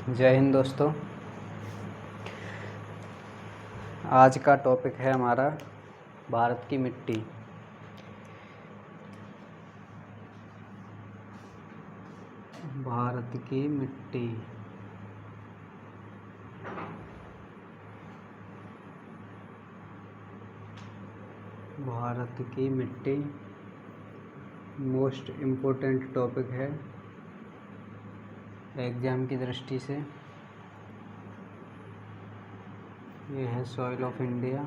जय हिंद दोस्तों। आज का टॉपिक है हमारा भारत की मिट्टी। भारत की मिट्टी। भारत की मिट्टी मोस्ट इम्पोर्टेंट टॉपिक है एग्ज़ाम की दृष्टि से। ये है सॉइल ऑफ इंडिया।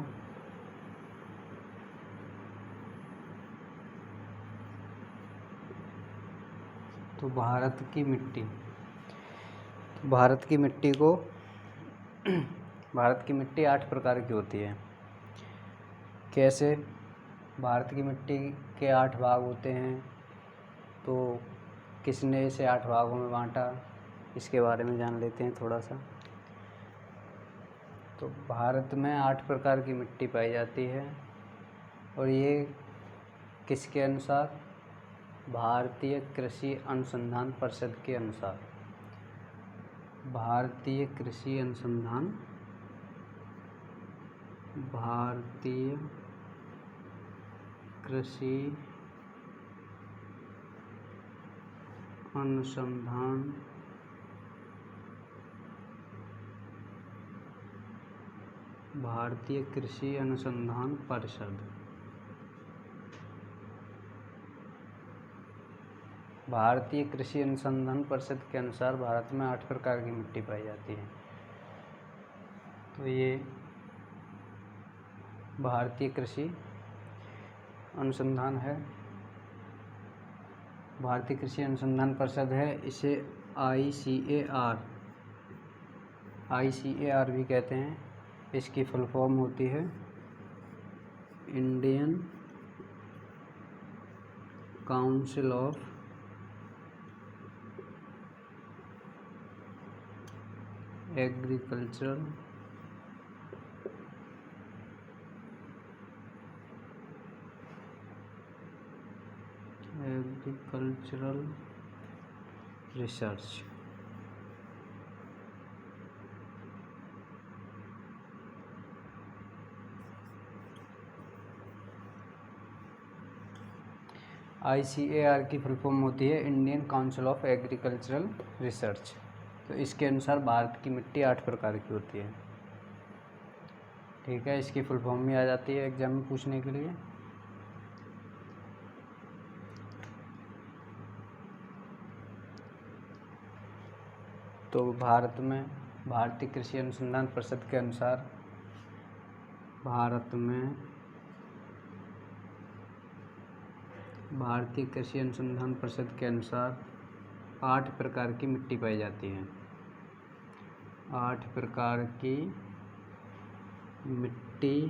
तो भारत की मिट्टी, भारत की मिट्टी को भारत की मिट्टी 8 प्रकार की होती है। कैसे? भारत की मिट्टी के 8 भाग होते हैं, तो किसने इसे 8 भागों में बांटा, इसके बारे में जान लेते हैं थोड़ा सा। तो भारत में 8 प्रकार की मिट्टी पाई जाती है, और ये किसके अनुसार? भारतीय कृषि अनुसंधान परिषद के अनुसार। भारतीय कृषि अनुसंधान, भारतीय कृषि अनुसंधान भारतीय कृषि अनुसंधान परिषद। भारतीय कृषि अनुसंधान परिषद के अनुसार भारत में 8 प्रकार की मिट्टी पाई जाती है। तो ये भारतीय कृषि अनुसंधान है, भारतीय कृषि अनुसंधान परिषद है। इसे ICAR भी कहते हैं। इसकी फुल फॉर्म होती है Indian council of agricultural research. ICAR की फुल फॉर्म होती है Indian council of agricultural research. तो इसके अनुसार भारत की मिट्टी 8 प्रकार की होती है। ठीक है, इसकी फुल फॉर्म भी आ जाती है एग्जाम में पूछने के लिए। तो भारत में भारतीय कृषि अनुसंधान परिषद के अनुसार भारतीय कृषि अनुसंधान परिषद के अनुसार 8 प्रकार की मिट्टी पाई जाती है। 8 प्रकार की मिट्टी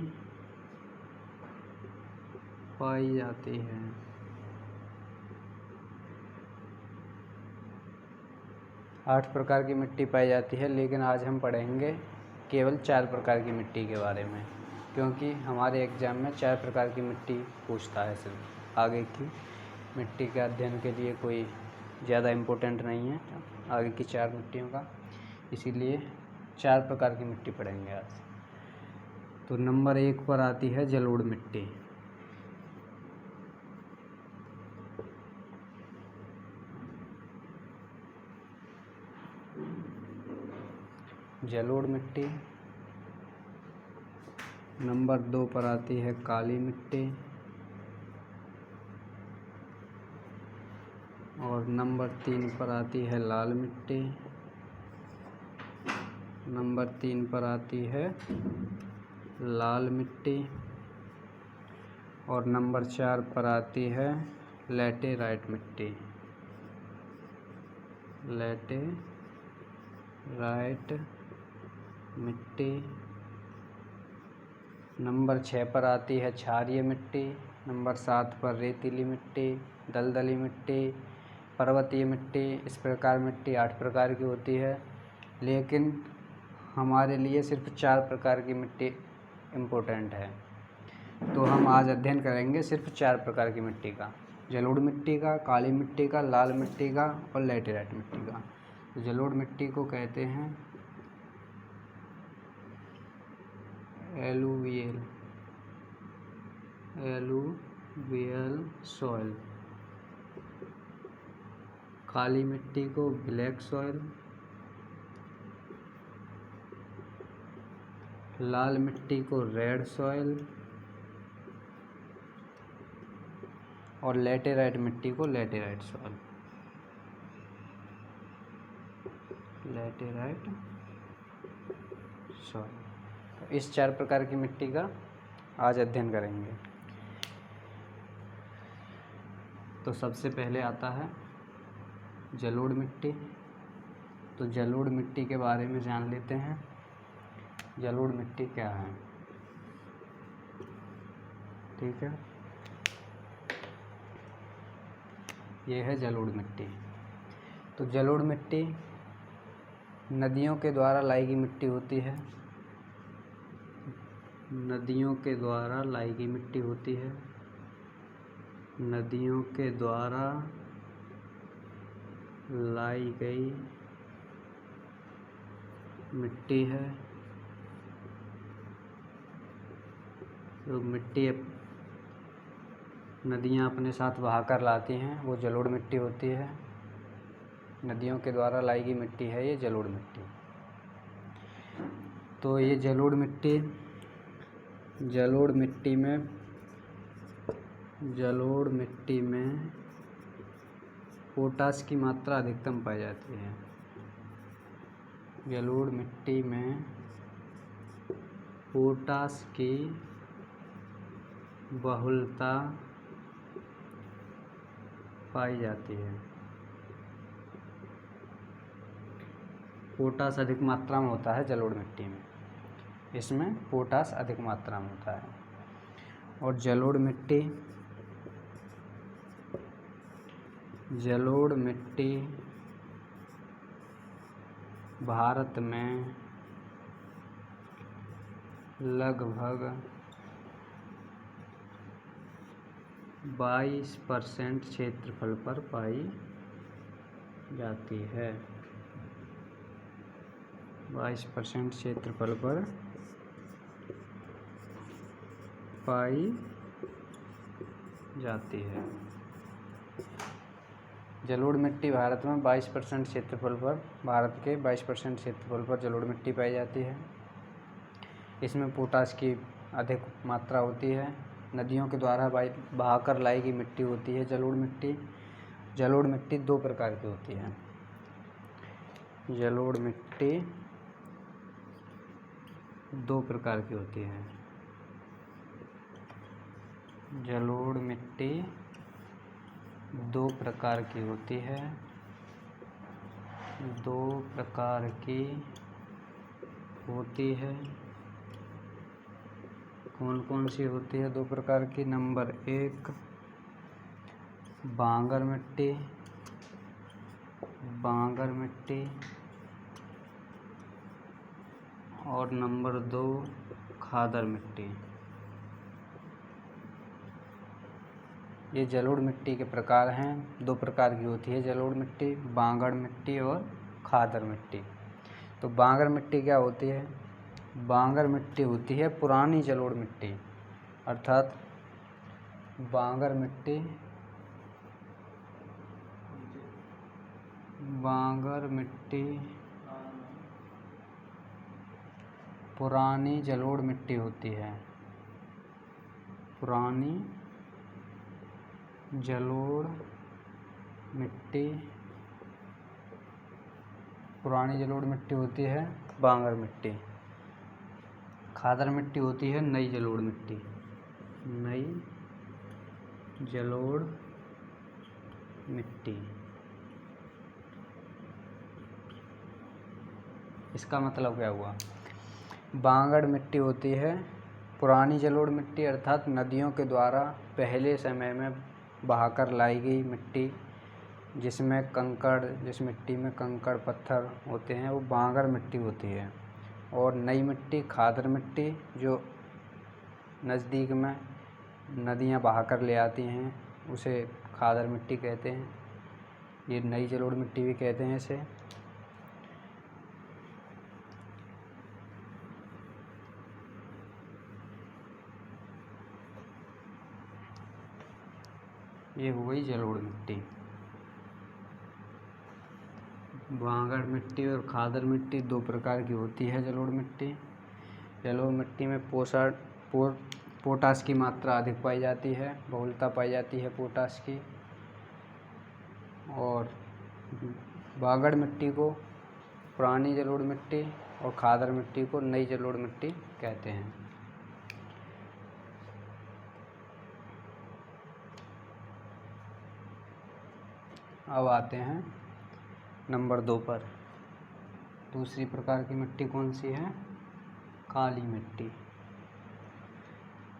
पाई जाती है। आठ प्रकार की मिट्टी पाई जाती है, लेकिन आज हम पढ़ेंगे केवल 4 प्रकार की मिट्टी के बारे में, क्योंकि हमारे एग्ज़ाम में 4 प्रकार की मिट्टी पूछता है। सिर्फ आगे की मिट्टी के अध्ययन के लिए कोई ज़्यादा इम्पोर्टेंट नहीं है आगे की 4 मिट्टियों का, इसीलिए 4 प्रकार की मिट्टी पढ़ेंगे आज। तो नंबर 1 पर आती है जलोढ़ मिट्टी। जलोढ़ मिट्टी। नंबर 2 पर आती है काली मिट्टी, और नंबर 3 पर आती है लाल मिट्टी। नंबर 3 पर आती है लाल मिट्टी, और नंबर 4 पर आती है लैटेराइट मिट्टी। लैटेराइट मिट्टी। नंबर 6 पर आती है क्षारीय मिट्टी। नंबर 7 पर रेतीली मिट्टी, दलदली मिट्टी, पर्वतीय मिट्टी। इस प्रकार मिट्टी 8 प्रकार की होती है, लेकिन हमारे लिए सिर्फ 4 प्रकार की मिट्टी इम्पोर्टेंट है। तो हम आज अध्ययन करेंगे सिर्फ 4 प्रकार की मिट्टी का, जलोढ़ मिट्टी का, काली मिट्टी का, लाल मिट्टी का और लैटेराइट मिट्टी का। तो जलोढ़ मिट्टी को कहते हैं एलुवियल सॉइल। काली मिट्टी को ब्लैक सॉइल, लाल मिट्टी को रेड सॉइल और लैटेराइट मिट्टी को लैटेराइट सॉइल। तो इस 4 प्रकार की मिट्टी का आज अध्ययन करेंगे। तो सबसे पहले आता है जलोढ़ मिट्टी। तो जलोढ़ मिट्टी के बारे में जान लेते हैं। जलोढ़ मिट्टी क्या है, ठीक है। ये है जलोढ़ मिट्टी। तो जलोढ़ मिट्टी नदियों के द्वारा लाई गई मिट्टी होती है। नदियों के द्वारा लाई गई मिट्टी होती है। नदियों के द्वारा लाई गई मिट्टी है। जो मिट्टी नदियाँ अपने साथ बहा कर लाती हैं वो जलोढ़ मिट्टी होती है। नदियों के द्वारा लाई गई मिट्टी है ये जलोढ़ मिट्टी। तो ये जलोढ़ मिट्टी में पोटाश की मात्रा अधिकतम पाई जाती है। जलोढ़ मिट्टी में पोटाश की बहुलता पाई जाती है। पोटाश अधिक मात्रा में होता है जलोढ़ मिट्टी में, इसमें पोटाश अधिक मात्रा में होता है। और जलोढ़ मिट्टी भारत में लगभग 22% क्षेत्रफल पर पाई जाती है। 22% क्षेत्रफल पर पाई जाती है। जलोढ़ मिट्टी भारत में 22% क्षेत्रफल पर, भारत के 22% क्षेत्रफल पर जलोढ़ मिट्टी पाई जाती है। इसमें पोटाश की अधिक मात्रा होती है। नदियों के द्वारा बहाकर लाई गई मिट्टी होती है जलोढ़ मिट्टी। जलोढ़ मिट्टी 2 प्रकार की होती है। जलोढ़ मिट्टी 2 प्रकार की होती है। जलोढ़ मिट्टी 2 प्रकार की होती है। 2 प्रकार की होती है। कौन कौन सी होती है 2 प्रकार की? नंबर 1 बांगर मिट्टी और नंबर 2 खादर मिट्टी। ये जलोढ़ मिट्टी के प्रकार हैं। 2 प्रकार की होती है जलोढ़ मिट्टी, बांगर मिट्टी और खादर मिट्टी। तो बांगर मिट्टी क्या होती है? बांगर मिट्टी होती है पुरानी जलोढ़ मिट्टी, अर्थात बांगर मिट्टी पुरानी जलोढ़ मिट्टी होती है। पुरानी जलोढ़ मिट्टी होती है बांगर मिट्टी। खादर मिट्टी होती है नई जलोढ़ मिट्टी। नई जलोढ़ मिट्टी, इसका मतलब क्या हुआ? बांगर मिट्टी होती है पुरानी जलोढ़ मिट्टी, अर्थात नदियों के द्वारा पहले समय में बहाकर लाई गई मिट्टी, जिस मिट्टी में कंकड़ पत्थर होते हैं वो बांगर मिट्टी होती है। और नई मिट्टी खादर मिट्टी, जो नज़दीक में नदियाँ बहाकर ले आती हैं उसे खादर मिट्टी कहते हैं। ये नई जलोढ़ मिट्टी भी कहते हैं इसे। ये हो गई जलोढ़ मिट्टी। बांगड़ मिट्टी और खादर मिट्टी दो प्रकार की होती है जलोढ़ मिट्टी। जलोढ़ मिट्टी में पोटाश की मात्रा अधिक पाई जाती है, बहुलता पाई जाती है पोटाश की। और बांगड़ मिट्टी को पुरानी जलोढ़ मिट्टी और खादर मिट्टी को नई जलोढ़ मिट्टी कहते हैं। अब आते हैं नंबर 2 पर। दूसरी प्रकार की मिट्टी कौन सी है? काली मिट्टी।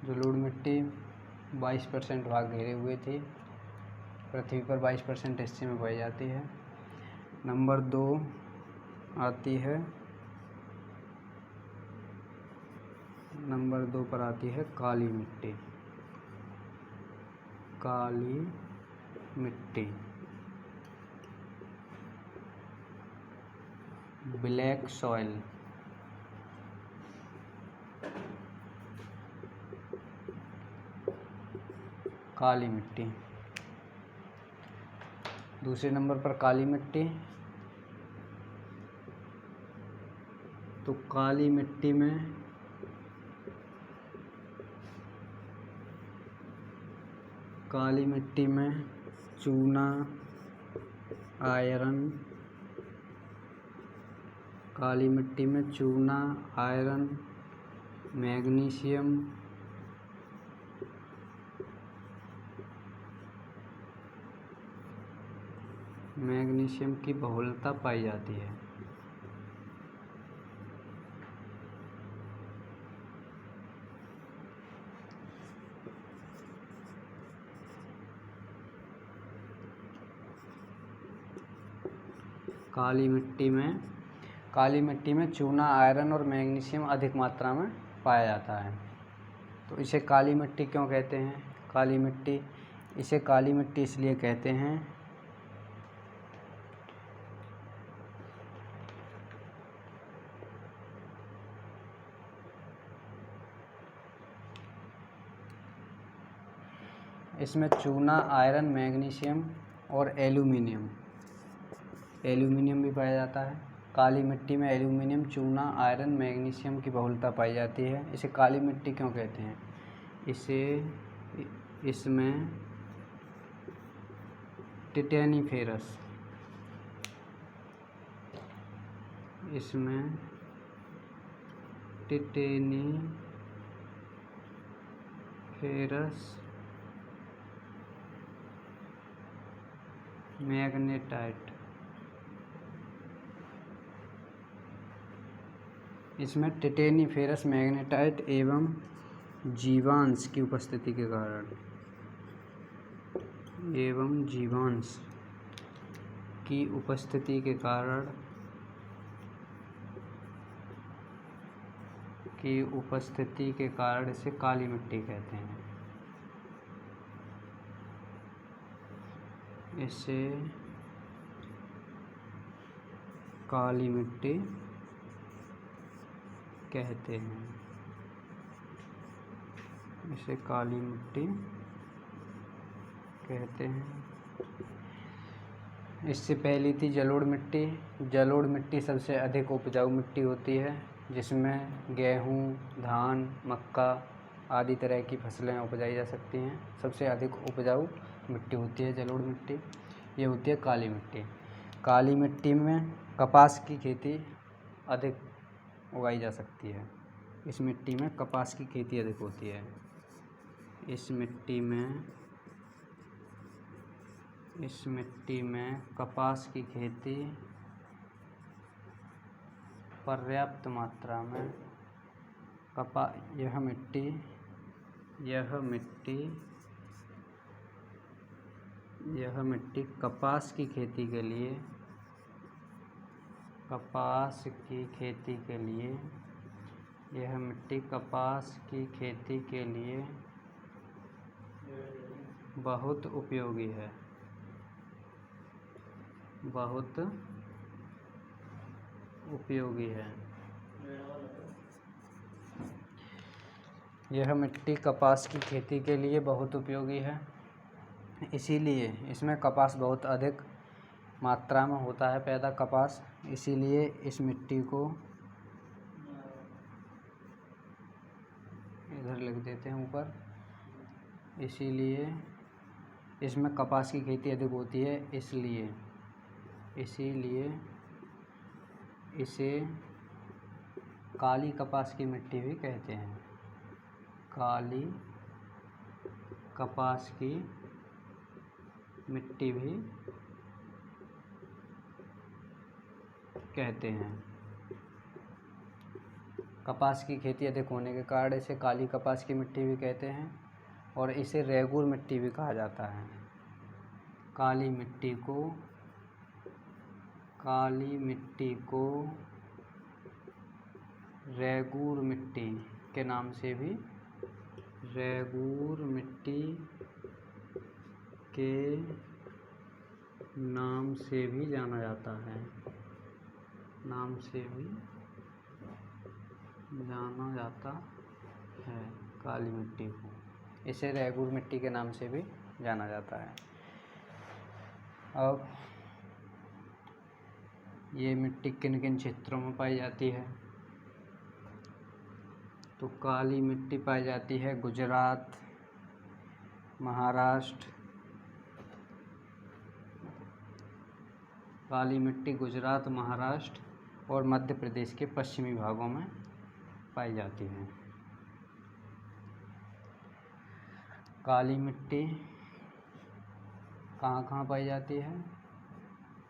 जलोढ़ मिट्टी 22% भाग घेरे हुए थी, पृथ्वी पर 22% हिस्से में पाई जाती है। नंबर 2 आती है, नंबर 2 पर आती है काली मिट्टी। काली मिट्टी, ब्लैक सॉइल। काली मिट्टी। दूसरे नंबर पर काली मिट्टी। तो काली मिट्टी में चूना, आयरन, काली मिट्टी में चूना, आयरन, मैग्नीशियम, की बहुलता पाई जाती है। काली मिट्टी में चूना, आयरन और मैग्नीशियम अधिक मात्रा में पाया जाता है। तो इसे काली मिट्टी क्यों कहते हैं? इसे काली मिट्टी इसलिए कहते हैं इसमें चूना, आयरन, मैग्नीशियम और एल्यूमिनियम भी पाया जाता है। काली मिट्टी में एल्यूमिनियम, चूना, आयरन, मैग्नीशियम की बहुलता पाई जाती है। इसे काली मिट्टी क्यों कहते हैं? इसमें टिटेनीफेरस मैग्नेटाइट, इसमें टिटेनीफेरस मैग्नेटाइट एवं जीवांश की उपस्थिति के कारण इसे काली मिट्टी कहते हैं। इसे काली मिट्टी कहते हैं। इससे पहली थी जलोढ़ मिट्टी। जलोढ़ मिट्टी सबसे अधिक उपजाऊ मिट्टी होती है, जिसमें गेहूँ, धान, मक्का आदि तरह की फसलें उपजाई जा सकती हैं। सबसे अधिक उपजाऊ मिट्टी होती है जलोढ़ मिट्टी। ये होती है काली मिट्टी। काली मिट्टी में कपास की खेती अधिक उगाई जा सकती है। इस मिट्टी में कपास की खेती अधिक होती है। इस मिट्टी में कपास की खेती पर्याप्त मात्रा में यह मिट्टी कपास की खेती के लिए बहुत उपयोगी है। यह मिट्टी कपास की खेती के लिए बहुत उपयोगी है। इसीलिए इसमें कपास बहुत अधिक मात्रा में होता है पैदा कपास, इसीलिए इस मिट्टी को इधर लिख देते हैं ऊपर। इसीलिए इसमें कपास की खेती अधिक होती है, इसीलिए इसे काली कपास की मिट्टी भी कहते हैं। काली कपास की मिट्टी भी कहते हैं। कपास की खेती अधिक होने के कारण इसे काली कपास की मिट्टी भी कहते हैं और इसे रेगूर मिट्टी भी कहा जाता है। काली मिट्टी को रेगूर मिट्टी के नाम से भी जाना जाता है। काली मिट्टी को इसे रेगूर मिट्टी के नाम से भी जाना जाता है। अब ये मिट्टी किन किन क्षेत्रों में पाई जाती है? तो काली मिट्टी पाई जाती है गुजरात, महाराष्ट्र। काली मिट्टी गुजरात, महाराष्ट्र और मध्य प्रदेश के पश्चिमी भागों में पाई जाती है। काली मिट्टी कहाँ कहाँ पाई जाती है?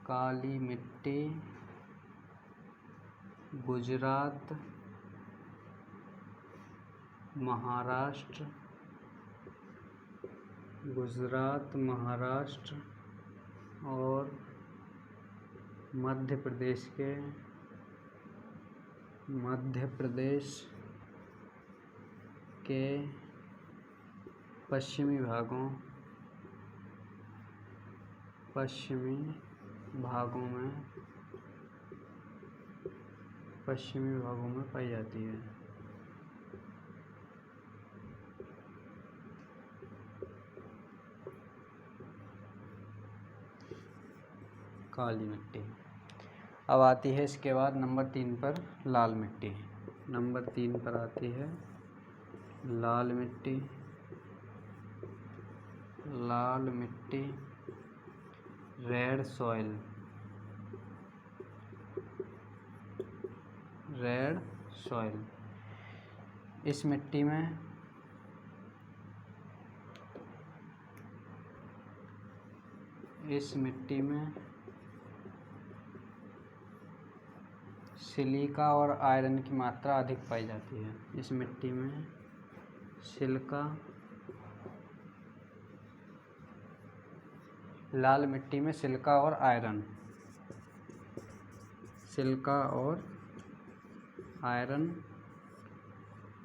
काली मिट्टी गुजरात, महाराष्ट्र और मध्य प्रदेश के पश्चिमी भागों में पाई जाती है। काली मिट्टी। अब आती है इसके बाद नंबर 3 पर लाल मिट्टी। नंबर 3 पर आती है लाल मिट्टी। लाल मिट्टी रेड सॉइल। इस मिट्टी में सिलिका और आयरन की मात्रा अधिक पाई जाती है। इस मिट्टी में लाल मिट्टी में सिलिका और आयरन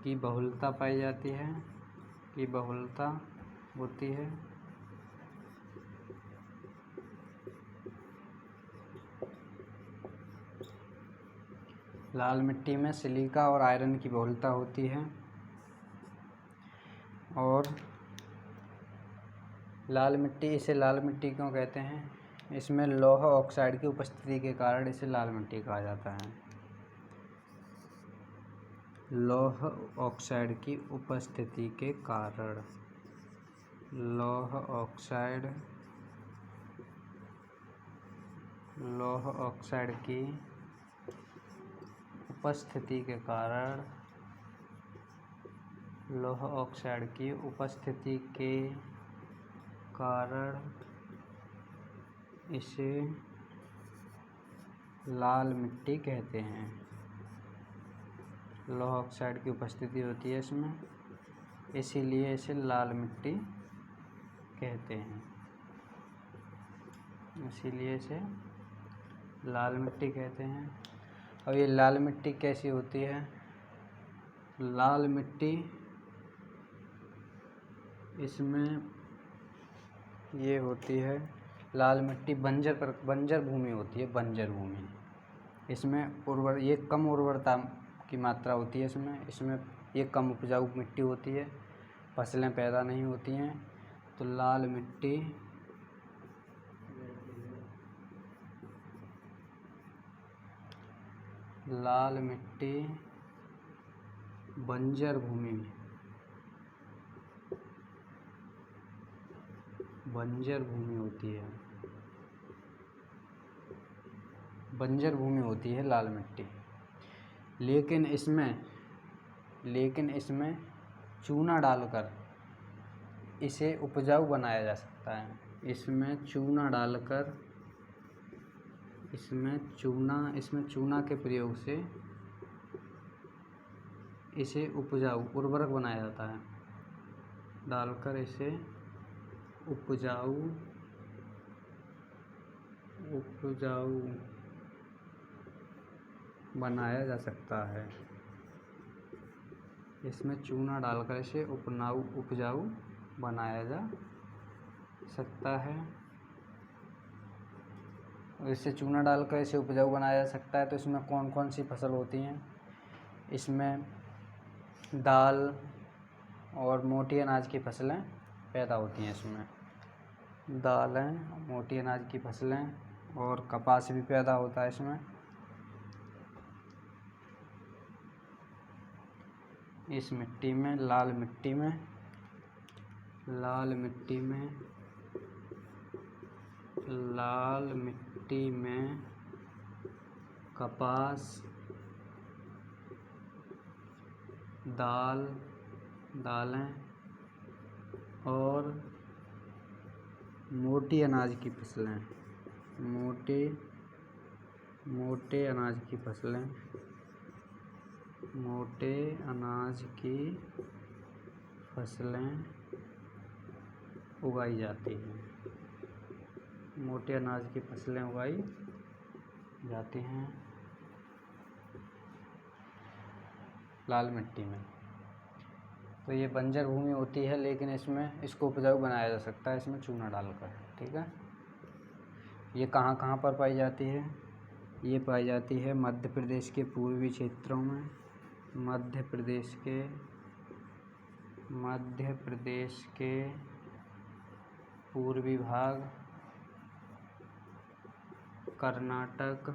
की बहुलता पाई जाती है, होती है। लाल मिट्टी में सिलिका और आयरन की बहुलता होती है और इसे लाल मिट्टी क्यों कहते हैं? इसमें लौह ऑक्साइड की उपस्थिति के कारण इसे लाल मिट्टी कहा जाता है। लौह ऑक्साइड की उपस्थिति के कारण इसे लाल मिट्टी कहते हैं। लौह ऑक्साइड की उपस्थिति होती है इसमें, इसीलिए इसे लाल मिट्टी कहते हैं। और ये लाल मिट्टी कैसी होती है? लाल मिट्टी इसमें ये होती है, लाल मिट्टी बंजर भूमि होती है। इसमें ये कम उर्वरता की मात्रा होती है। इसमें ये कम उपजाऊ मिट्टी होती है, फसलें पैदा नहीं होती हैं। तो लाल मिट्टी बंजर भूमि होती है। बंजर भूमि होती है लाल मिट्टी। लेकिन इसमें चूना डालकर इसे उपजाऊ बनाया जा सकता है। इसमें चूना के प्रयोग से इसे उपजाऊ उर्वरक बनाया जाता है। डालकर इसे उपजाऊ बनाया जा सकता है। इसमें चूना डालकर इसे उपजाऊ बनाया जा सकता है। और इससे चूना डालकर इसे उपजाऊ बनाया जा सकता है। तो इसमें कौन कौन सी फसल होती हैं? इसमें दाल और मोटी अनाज की फसलें पैदा होती हैं। इसमें दालें, मोटी अनाज की फसलें और कपास भी पैदा होता है। इसमें इस मिट्टी में, लाल मिट्टी में कपास, दालें और मोटे अनाज की फसलें उगाई जाती हैं। लाल मिट्टी में। तो ये बंजर भूमि होती है, लेकिन इसको उपजाऊ बनाया जा सकता है इसमें चूना डालकर। ठीक है। ये कहाँ कहाँ पर पाई जाती है? ये पाई जाती है मध्य प्रदेश के पूर्वी क्षेत्रों में, मध्य प्रदेश के पूर्वी भाग, कर्नाटक,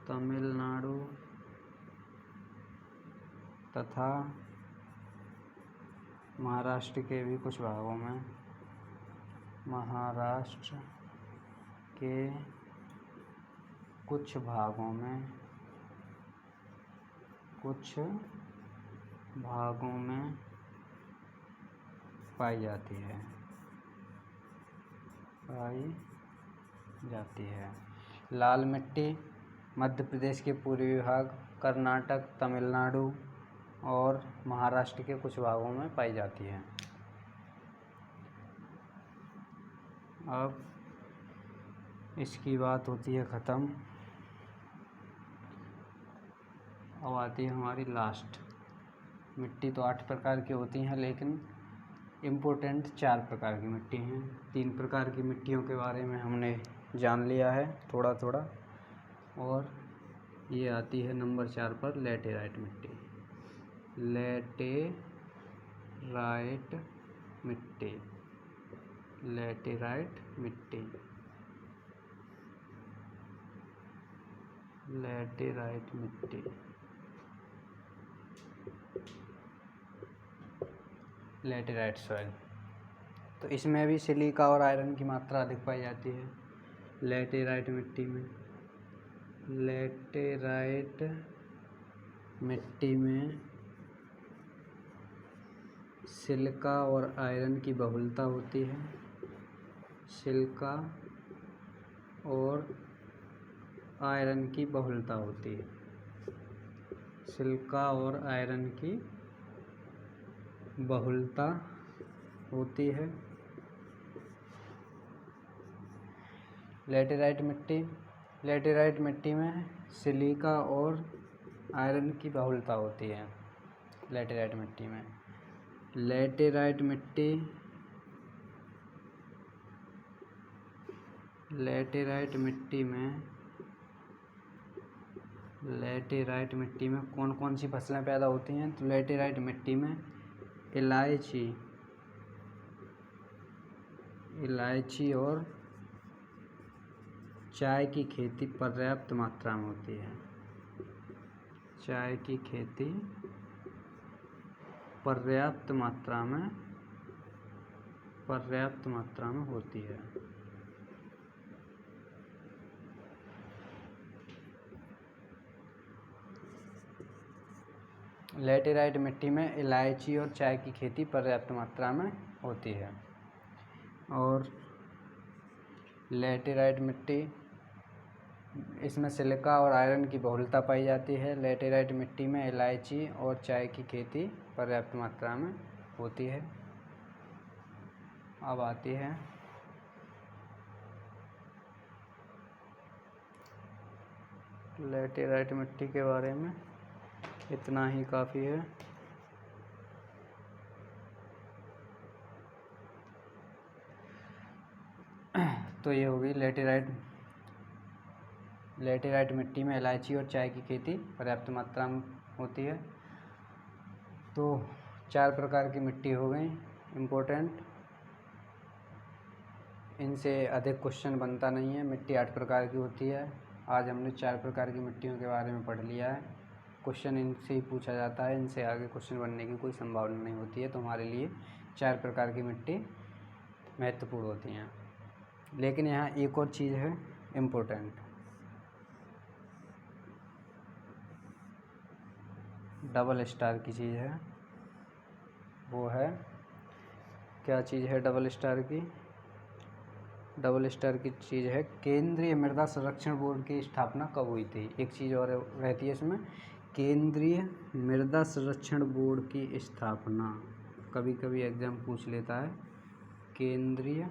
तमिलनाडु तथा महाराष्ट्र के भी कुछ भागों में, कुछ भागों में पाई जाती है। लाल मिट्टी मध्य प्रदेश के पूर्वी भाग, कर्नाटक, तमिलनाडु और महाराष्ट्र के कुछ भागों में पाई जाती है। अब इसकी बात होती है ख़त्म। अब आती है हमारी लास्ट मिट्टी। तो 8 प्रकार की होती हैं, लेकिन इम्पोर्टेंट 4 प्रकार की मिट्टी हैं। 3 प्रकार की मिट्टियों के बारे में हमने जान लिया है थोड़ा थोड़ा। और ये आती है नंबर 4 पर लैटेराइट मिट्टी। लैटेराइट मिट्टी लैटेराइट सॉइल। तो इसमें भी सिलिका और आयरन की मात्रा अधिक पाई जाती है। लैटेराइट मिट्टी में सिलिका और आयरन की बहुलता होती है। सिलिका और आयरन की बहुलता होती है। लैटेराइट मिट्टी में सिलिका और आयरन की बहुलता होती है। लैटेराइट मिट्टी में लैटेराइट लैटेराइट मिट्टी में कौन कौन सी फसलें पैदा होती हैं? तो लैटेराइट मिट्टी में इलायची और चाय की खेती पर्याप्त मात्रा में होती है। चाय की खेती पर्याप्त मात्रा में होती है। लैटेराइट मिट्टी में इलायची और चाय की खेती पर्याप्त मात्रा में होती है। और लैटेराइट मिट्टी, इसमें सिलिका और आयरन की बहुलता पाई जाती है। लैटेराइट मिट्टी में इलायची और चाय की खेती पर्याप्त मात्रा में होती है। अब आती है लैटेराइट मिट्टी के बारे में इतना ही काफ़ी है। तो ये होगी लैटेराइट मिट्टी में इलायची और चाय की खेती पर्याप्त मात्रा में होती है। तो 4 प्रकार की मिट्टी हो गई इम्पोर्टेंट, इनसे अधिक क्वेश्चन बनता नहीं है। मिट्टी 8 प्रकार की होती है। आज हमने 4 प्रकार की मिट्टियों के बारे में पढ़ लिया है। क्वेश्चन इनसे ही पूछा जाता है, इनसे आगे क्वेश्चन बनने की कोई संभावना नहीं होती है। तो हमारे लिए 4 प्रकार की मिट्टी महत्वपूर्ण होती हैं। लेकिन यहाँ एक और चीज़ है इम्पोर्टेंट, डबल स्टार की चीज़ है। वो है क्या चीज़ है? डबल स्टार की चीज़ है केंद्रीय मृदा संरक्षण बोर्ड की स्थापना कब हुई थी? एक चीज़ और रहती है इसमें, केंद्रीय मृदा संरक्षण बोर्ड की स्थापना कभी कभी एग्जाम पूछ लेता है। केंद्रीय